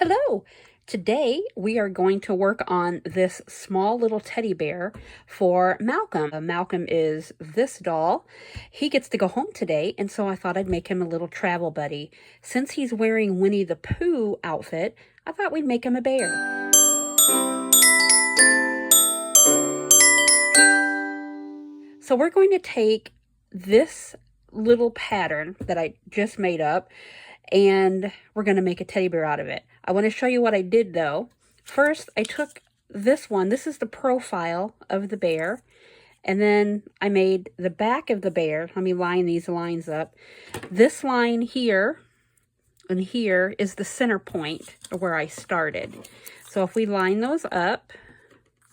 Hello! Today we are going to work on this small little teddy bear for Malcolm. Malcolm is this doll. He gets to go home today, and so I thought I'd make him a little travel buddy. Since he's wearing Winnie the Pooh outfit, I thought we'd make him a bear. So we're going to take this little pattern that I just made up, and we're going to make a teddy bear out of it. I want to show you what I did though. First, I took this one. This is the profile of the bear. And then I made the back of the bear. Let me line these lines up. This line here and here is the center point of where I started. So if we line those up,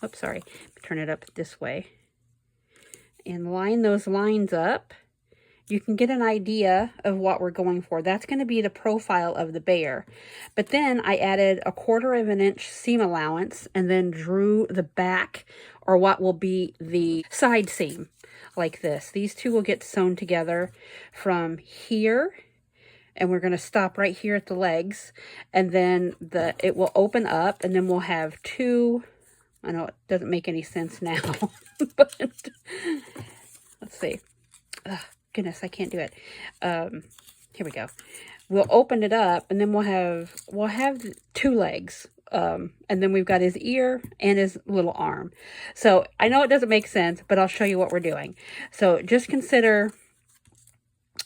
oops, sorry, turn it up this way, and line those lines up, you can get an idea of what we're going for. That's going to be the profile of the bear. But then I added 1/4 of an inch seam allowance and then drew the back, or what will be the side seam, like this. These two will get sewn together from here, and we're going to stop right here at the legs, and then it will open up, and then we'll have two. I know it doesn't make any sense now, but let's see. Ugh. Goodness, I can't do it. Here we go. We'll open it up, and then we'll have 2 legs. And then we've got his ear and his little arm. So I know it doesn't make sense, but I'll show you what we're doing. So just consider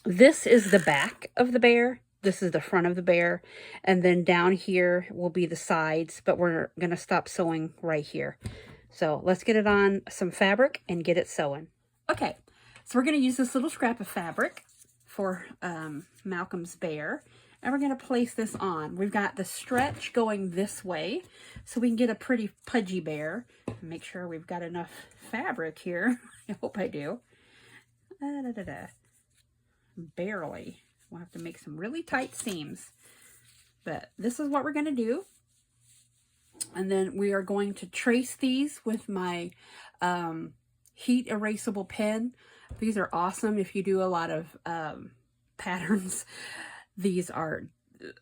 this is the back of the bear. This is the front of the bear. And then down here will be the sides, but we're going to stop sewing right here. So let's get it on some fabric and get it sewing. Okay. So we're going to use this little scrap of fabric for Malcolm's bear, and we're going to place this on. We've got the stretch going this way, so we can get a pretty pudgy bear. Make sure we've got enough fabric here. I hope I do. Barely. We'll have to make some really tight seams. But this is what we're going to do. And then we are going to trace these with my heat erasable pen. These are awesome if you do a lot of patterns. These are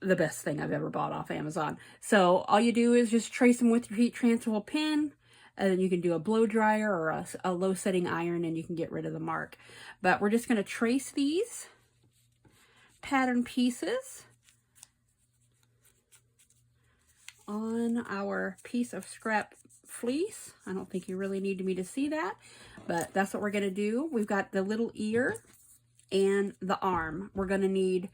the best thing I've ever bought off Amazon. So all you do is just trace them with your heat transferable pen, and then you can do a blow dryer or a low setting iron, and you can get rid of the mark. But we're just going to trace these pattern pieces on our piece of scrap fleece. I don't think you really need me to see that, but that's what we're going to do. We've got the little ear and the arm. We're going to need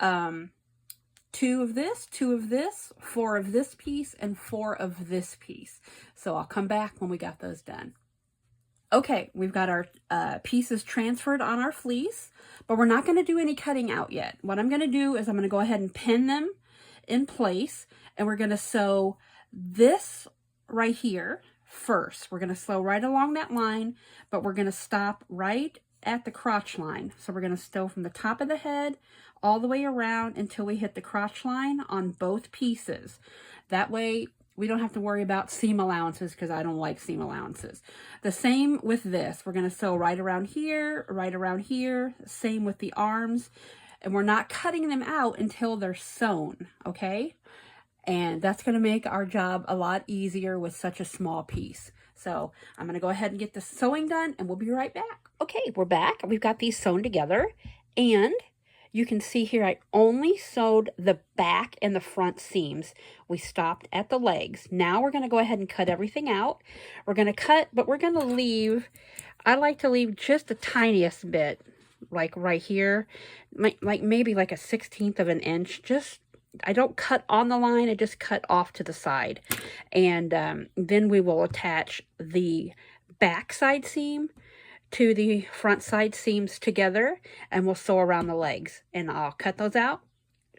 2 of this, 2 of this, 4 of this piece, and 4 of this piece. So I'll come back when we got those done. Okay, we've got our pieces transferred on our fleece, but we're not going to do any cutting out yet. What I'm going to do is I'm going to go ahead and pin them in place, and we're going to sew this right here first. We're going to sew right along that line, but we're going to stop right at the crotch line. So we're going to sew from the top of the head all the way around until we hit the crotch line on both pieces. That way we don't have to worry about seam allowances, because I don't like seam allowances. The same with this. We're going to sew right around here, same with the arms, and we're not cutting them out until they're sewn, okay? And that's going to make our job a lot easier with such a small piece. So I'm going to go ahead and get the sewing done, and we'll be right back. Okay, we're back. We've got these sewn together, and you can see here I only sewed the back and the front seams. We stopped at the legs. Now we're going to go ahead and cut everything out. We're going to cut, but we're going to leave, I like to leave just the tiniest bit, like right here, like maybe like a 1/16 of an inch. Just, I don't cut on the line, I just cut off to the side. And then we will attach the back side seam to the front side seams together, and we'll sew around the legs. And I'll cut those out,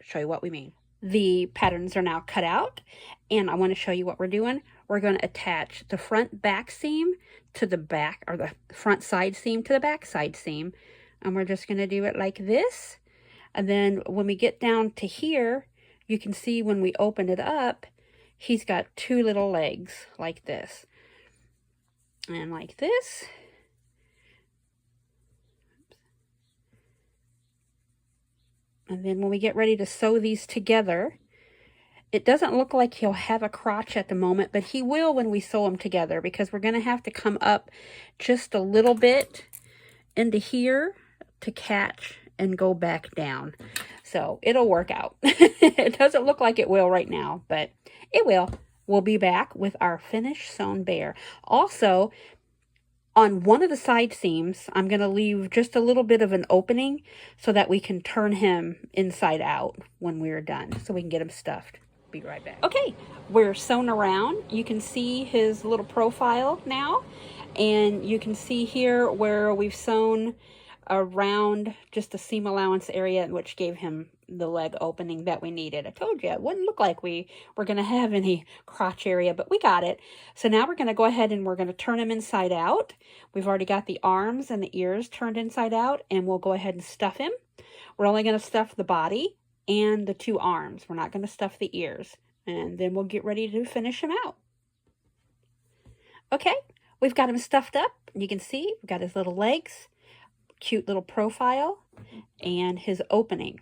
show you what we mean. The patterns are now cut out, and I want to show you what we're doing. We're going to attach the front back seam to the back, or the front side seam to the back side seam. And we're just going to do it like this. And then when we get down to here, you can see when we open it up, he's got 2 little legs like this. And like this. And then when we get ready to sew these together, It doesn't look like he'll have a crotch at the moment, but he will when we sew them together, because we're going to have to come up just a little bit into here to catch and go back down. So it'll work out. It doesn't look like it will right now, but it will. We'll be back with our finished sewn bear. Also, on one of the side seams, I'm going to leave just a little bit of an opening so that we can turn him inside out when we're done, so we can get him stuffed. Be right back. Okay, we're sewn around. You can see his little profile now, and you can see here where we've sewn around just the seam allowance area, which gave him the leg opening that we needed. I told you it wouldn't look like we were going to have any crotch area, but we got it. So now we're going to go ahead and we're going to turn him inside out. We've already got the arms and the ears turned inside out, and we'll go ahead and stuff him. We're only going to stuff the body and the 2 arms. We're not going to stuff the ears, and then we'll get ready to finish him out. Okay, we've got him stuffed up. You can see we've got his little legs, cute little profile, and his opening.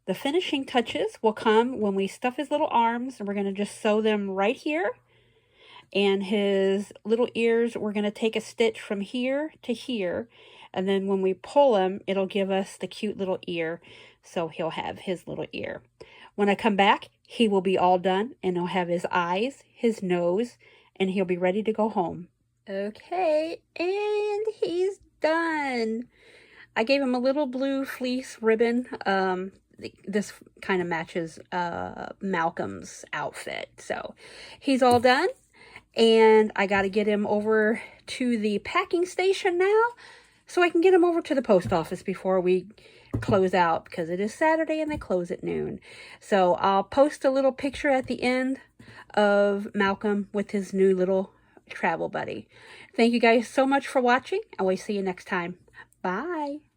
The finishing touches will come when we stuff his little arms, and we're going to just sew them right here. And his little ears, we're going to take a stitch from here to here, and then when we pull him, it'll give us the cute little ear, so he'll have his little ear. When I come back, he will be all done, and he'll have his eyes, his nose, and he'll be ready to go home. Okay, and he's done. I gave him a little blue fleece ribbon. This kind of matches Malcolm's outfit. So he's all done, and I got to get him over to the packing station now so I can get him over to the post office before we close out, because it is Saturday and they close at noon. So I'll post a little picture at the end of Malcolm with his new little travel buddy. Thank you guys so much for watching. I will see you next time. Bye.